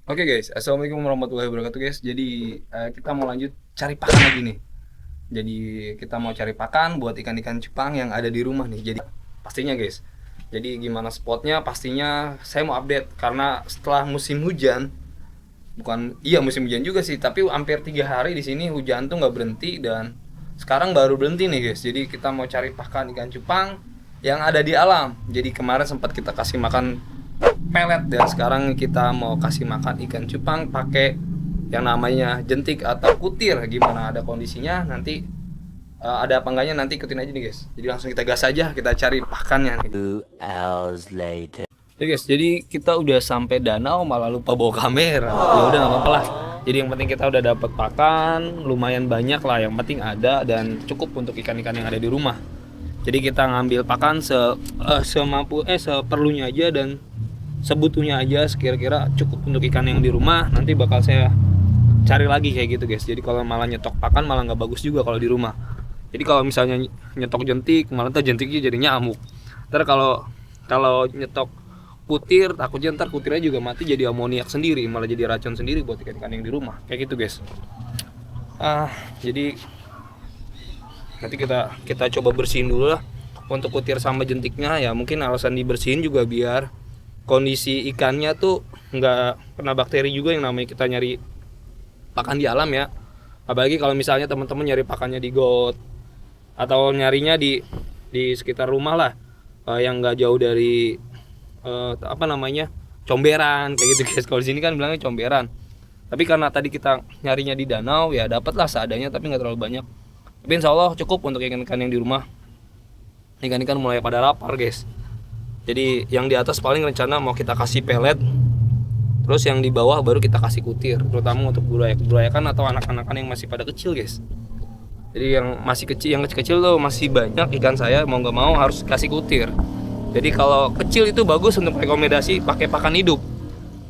Oke guys, assalamualaikum warahmatullahi wabarakatuh guys. Jadi kita mau lanjut cari pakan lagi nih. Jadi kita mau cari pakan buat ikan-ikan cupang yang ada di rumah nih. Jadi pastinya guys. Jadi gimana spotnya? Pastinya saya mau update karena setelah musim hujan, bukan iya musim hujan juga sih, tapi hampir 3 hari di sini hujan tuh nggak berhenti dan sekarang baru berhenti nih guys. Jadi kita mau cari pakan ikan cupang yang ada di alam. Jadi kemarin sempat kita kasih makan pelet dan sekarang kita mau kasih makan ikan cupang pakai yang namanya jentik atau kutir. Gimana ada kondisinya nanti, ada apa enggaknya nanti ikutin aja nih guys. Jadi langsung kita gas aja, kita cari pakannya nih. 2 hours later. Ya guys, jadi kita udah sampai danau malah lupa bawa kamera. Ya udah nggak apa-apa lah. Jadi yang penting kita udah dapat pakan, lumayan banyak lah. Yang penting ada dan cukup untuk ikan-ikan yang ada di rumah. Jadi kita ngambil pakan seperlunya aja dan sebutuhnya aja, sekira-kira cukup untuk ikan yang di rumah. Nanti bakal saya cari lagi kayak gitu guys. Jadi kalau malah nyetok pakan malah nggak bagus juga kalau di rumah. Jadi kalau misalnya nyetok jentik malah ntar jentiknya jadi nyamuk. Ntar kalau nyetok kutir takutnya ntar kutirnya juga mati jadi amoniak sendiri, malah jadi racun sendiri buat ikan-ikan yang di rumah kayak gitu guys. Jadi nanti kita coba bersihin dulu lah untuk kutir sama jentiknya. Ya mungkin alasan dibersihin juga biar kondisi ikannya tuh nggak kena bakteri juga, yang namanya kita nyari pakan di alam ya. Apalagi kalau misalnya teman-teman nyari pakannya di got atau nyarinya di sekitar rumah lah, yang nggak jauh dari comberan kayak gitu guys. Kalau di sini kan bilangnya comberan, tapi karena tadi kita nyarinya di danau ya dapatlah seadanya tapi nggak terlalu banyak. Tapi insya Allah cukup untuk ikan-ikan yang di rumah. Ikan-ikan mulai pada lapar guys. Jadi yang di atas paling rencana mau kita kasih pelet, terus yang di bawah baru kita kasih kutir, terutama untuk bulayakan atau anak-anakan yang masih pada kecil guys. Jadi yang masih kecil, yang kecil-kecil tuh masih banyak ikan, saya mau nggak mau harus kasih kutir. Jadi kalau kecil itu bagus untuk rekomendasi pakai pakan hidup.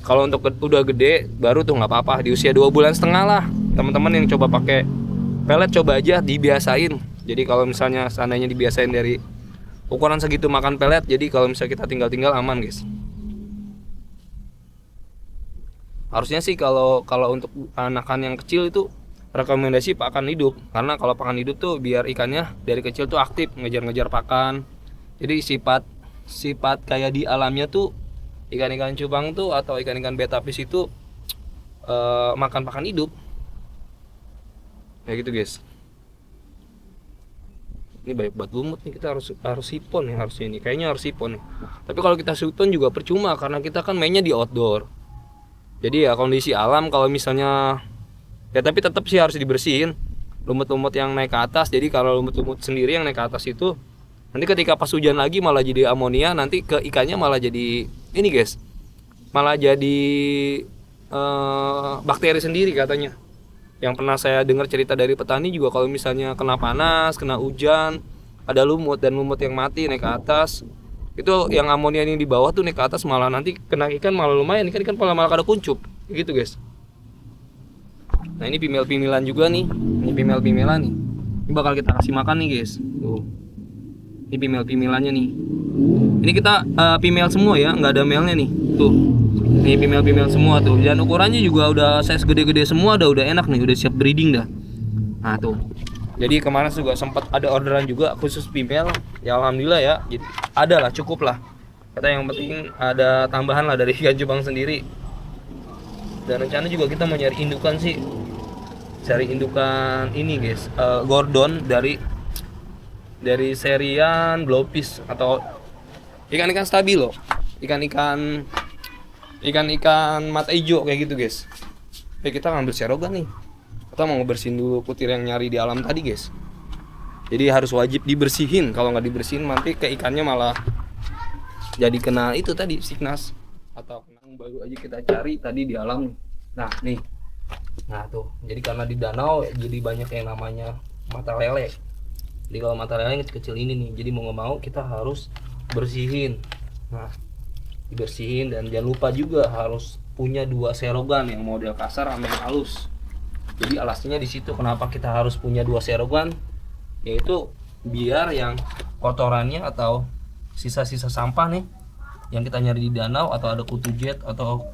Kalau untuk udah gede baru tuh nggak apa-apa, di usia 2,5 bulan lah teman-teman yang coba pakai pelet, coba aja dibiasain. Jadi kalau misalnya seandainya dibiasain dari ukuran segitu makan pelet, jadi kalau misalnya kita tinggal aman guys. Harusnya sih kalau untuk anakan yang kecil itu rekomendasi pakan hidup, karena kalau pakan hidup tuh biar ikannya dari kecil tuh aktif ngejar-ngejar pakan. Jadi sifat kayak di alamnya tuh ikan-ikan cupang tuh atau ikan-ikan betapis itu makan pakan hidup kayak gitu guys. Ini banyak banget lumut nih, kita harus sipon nih, harusnya ini kayaknya harus sipon nih. Tapi kalau kita sipon juga percuma karena kita kan mainnya di outdoor. Jadi ya kondisi alam kalau misalnya ya, tapi tetap sih harus dibersihin lumut-lumut yang naik ke atas. Jadi kalau lumut-lumut sendiri yang naik ke atas itu nanti ketika pas hujan lagi malah jadi amonia, nanti ke ikannya malah jadi ini guys, malah jadi bakteri sendiri katanya. Yang pernah saya dengar cerita dari petani juga, kalau misalnya kena panas, kena hujan, ada lumut dan lumut yang mati naik ke atas, itu yang amonia yang di bawah tuh naik ke atas, malah nanti kena ikan malah lumayan, ikan malah kada kuncup gitu guys. Nah ini pimel-pimelan juga nih, ini pimel-pimelan nih, ini bakal kita kasih makan nih guys. Tuh, ini pimel-pimelannya nih. Ini kita pimel semua ya, nggak ada melnya nih. Tuh, ini pimel-pimel semua tuh. Dan ukurannya juga udah size gede-gede semua, udah enak nih, udah siap breeding dah. Nah tuh. Jadi kemarin juga sempat ada orderan juga khusus pimel. Ya alhamdulillah ya. Jadi ada lah, cukup lah. Kata yang penting ada tambahan lah dari ikan cupang sendiri. Dan rencana juga kita mau nyari indukan sih. Cari indukan ini guys, Gordon dari serian Blowfish atau ikan-ikan stabilo, ikan-ikan mata hijau kayak gitu guys. Kita ngambil serogan nih, kita mau ngebersihin dulu kutir yang nyari di alam tadi guys. Jadi harus wajib dibersihin, kalau nggak dibersihin nanti ke ikannya malah jadi kena itu tadi sickness atau kena. Baru aja kita cari tadi di alam. Nah nih, nah tuh, jadi karena di danau jadi banyak yang namanya mata lele. Jadi kalau mata lele yang kecil-kecil ini nih, jadi mau nggak mau kita harus bersihin. Nah, dibersihin dan jangan lupa juga harus punya 2 serogan, yang model kasar sama yang halus. Jadi alasannya di situ kenapa kita harus punya 2 serogan, yaitu biar yang kotorannya atau sisa-sisa sampah nih yang kita nyari di danau atau ada kutu jet atau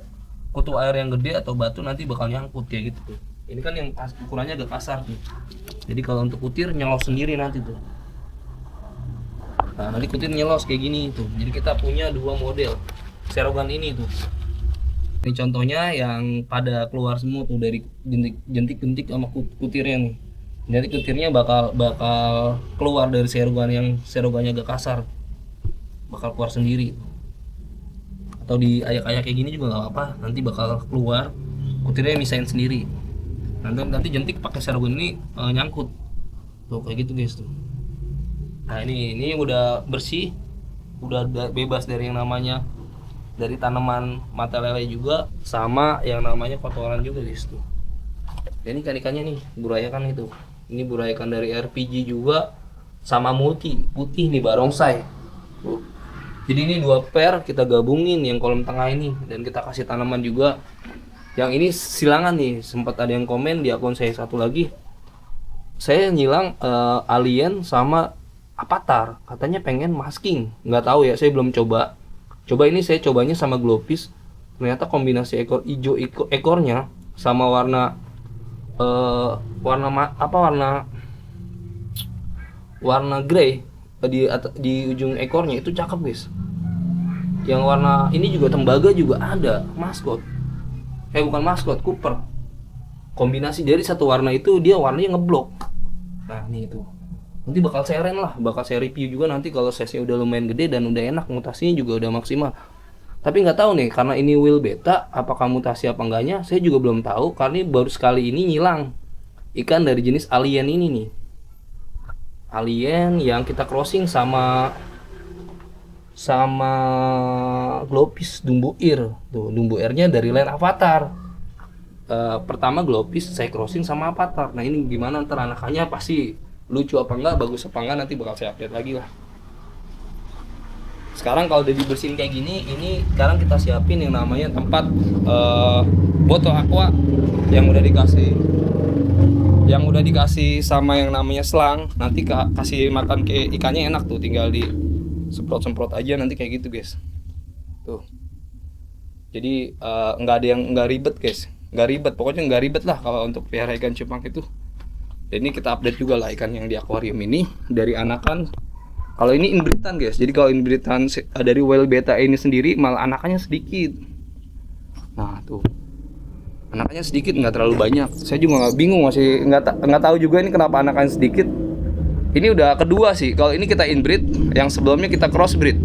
kutu air yang gede atau batu nanti bakal nyangkut kayak gitu tuh. Ini kan yang ukurannya agak kasar tuh. Jadi kalau untuk kutir nyelos sendiri nanti tuh. Nah, nanti kutir nyelos kayak gini tuh. Jadi kita punya dua model serogan ini tuh. Ini contohnya yang pada keluar semua tuh dari jentik-jentik sama kutirnya nih. Jadi kutirnya bakal keluar dari serogannya agak kasar. Bakal keluar sendiri. Atau diayak-ayak kayak gini juga nggak apa-apa, nanti bakal keluar kutirnya misahin sendiri. Nanti jentik pakai serogan ini nyangkut tuh kayak gitu guys tuh. Nah ini udah bersih, udah bebas dari yang namanya dari tanaman mata lele juga sama yang namanya kotoran juga guys tuh. Dan ini ikan-ikannya nih burayakan itu, ini burayakan dari RPG juga sama multi putih nih barongsai tuh. Jadi ini dua pair kita gabungin yang kolom tengah ini dan kita kasih tanaman juga. Yang ini silangan nih, sempat ada yang komen di akun saya satu lagi. Saya nyilang alien sama avatar, katanya pengen masking. Nggak tahu ya, saya belum coba. Coba ini saya cobanya sama glowfish. Ternyata kombinasi ekor hijau ekornya sama warna warna grey di ujung ekornya itu cakep guys. Yang warna ini juga tembaga juga ada, maskot. Bukan maskot, Cooper. Kombinasi dari satu warna itu dia warnanya ngeblok. Nah ini itu. Nanti bakal saya review juga nanti kalau size-nya udah lumayan gede dan udah enak, mutasinya juga udah maksimal. Tapi nggak tahu nih karena ini whale beta, apakah mutasi apa enggaknya? Saya juga belum tahu karena baru sekali ini nyilang ikan dari jenis alien ini nih. Alien yang kita crossing sama glowfish dumbuir tuh, dumbuirnya dari line avatar. Pertama glowfish saya crossing sama avatar. Nah ini gimana ntar anakannya pasti lucu apa enggak, bagus apa enggak, nanti bakal saya update lagi lah. Sekarang kalau udah dibersihin kayak gini, ini sekarang kita siapin yang namanya tempat botol aqua yang udah dikasih sama yang namanya selang. Nanti kasih makan ke ikannya enak tuh, tinggal di semprot aja nanti kayak gitu guys tuh. Jadi nggak ribet guys, pokoknya nggak ribet lah kalau untuk pelihara ikan cupang itu. Dan ini kita update juga lah ikan yang di akuarium ini dari anakan. Kalau ini inbreedan guys, jadi kalau inbreedan dari whale beta ini sendiri malah anakannya sedikit. Nah tuh anakannya sedikit, nggak terlalu banyak. Saya juga nggak bingung, masih nggak tahu juga ini kenapa anakannya sedikit. Ini udah kedua sih, kalau ini kita inbreed, yang sebelumnya kita crossbreed.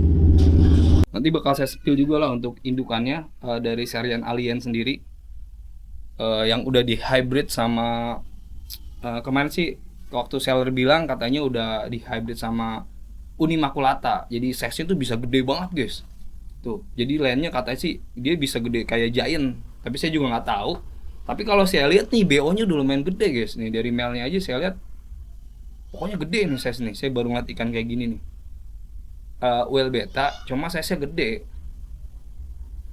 Nanti bakal saya spill juga lah untuk indukannya dari serian alien sendiri, yang udah di hybrid sama kemarin sih waktu seller bilang katanya udah di hybrid sama Unimaculata. Jadi size-nya tuh bisa gede banget guys. Tuh, jadi lainnya katanya sih dia bisa gede kayak giant, tapi saya juga nggak tahu. Tapi kalau saya lihat nih BO-nya udah lumayan gede guys. Nih dari male-nya aja saya lihat pokoknya gede nih size nih. Saya baru ngeliat ikan kayak gini nih. Whale beta, cuma size-nya gede.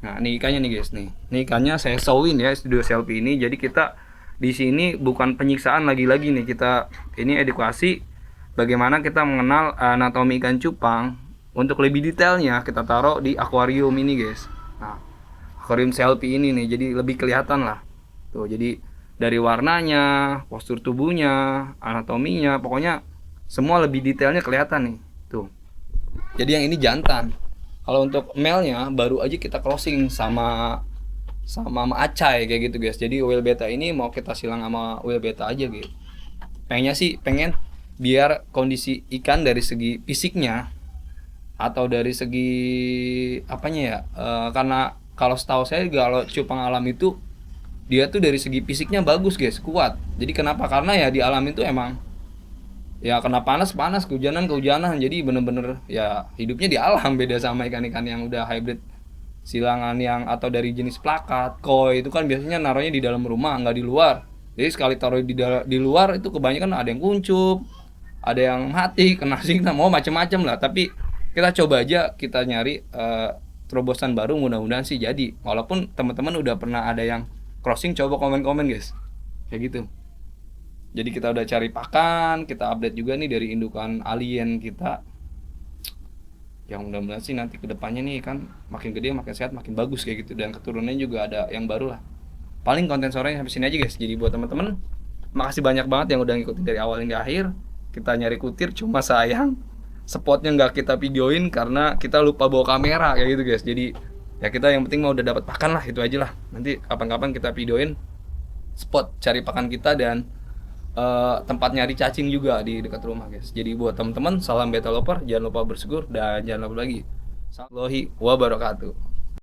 Nah, ini ikannya nih guys nih. Ini ikannya saya showin ya studio selfie ini. Jadi kita di sini bukan penyiksaan lagi-lagi nih, kita ini edukasi bagaimana kita mengenal anatomi ikan cupang. Untuk lebih detailnya kita taruh di akuarium ini guys. Nah, akuarium selfie ini nih, jadi lebih kelihatan lah. Tuh, jadi dari warnanya, postur tubuhnya, anatominya, pokoknya semua lebih detailnya kelihatan nih. Tuh. Jadi yang ini jantan. Kalau untuk male-nya baru aja kita crossing sama acai kayak gitu guys. Jadi whale beta ini mau kita silang sama whale beta aja gitu. Pengen biar kondisi ikan dari segi fisiknya atau dari segi apanya ya, karena kalau setahu saya kalau cupang alam itu dia tuh dari segi fisiknya bagus guys, kuat. Jadi kenapa? Karena ya di alam itu emang ya kena panas, kehujanan. Jadi bener-bener ya hidupnya di alam, beda sama ikan-ikan yang udah hybrid silangan yang atau dari jenis plakat, koi itu kan biasanya naruhnya di dalam rumah, nggak di luar. Jadi sekali taruh di luar itu kebanyakan ada yang kuncup, ada yang mati, kena signal, mau macam-macam lah. Tapi kita coba aja, kita nyari terobosan baru, mudah-mudahan sih jadi. Walaupun teman-teman udah pernah ada yang crossing, coba komen-komen guys, kayak gitu. Jadi kita udah cari pakan, kita update juga nih dari indukan alien kita. yang mudah-mudahan sih nanti kedepannya nih kan makin gede makin sehat makin bagus kayak gitu, dan keturunannya juga ada yang baru lah. Paling konten sorenya sampai sini aja guys. Jadi buat teman-teman, makasih banyak banget yang udah ngikutin dari awal hingga akhir. Kita nyari kutir, cuma sayang spotnya nggak kita videoin karena kita lupa bawa kamera kayak gitu guys. Jadi ya kita yang penting mau udah dapat pakan lah, itu aja lah. Nanti kapan-kapan kita videoin spot cari pakan kita dan tempat nyari cacing juga di dekat rumah guys. Jadi buat teman-teman, salam beta lover, jangan lupa bersyukur dan jangan lupa lagi. Assalamualaikum warahmatullahi wabarakatuh.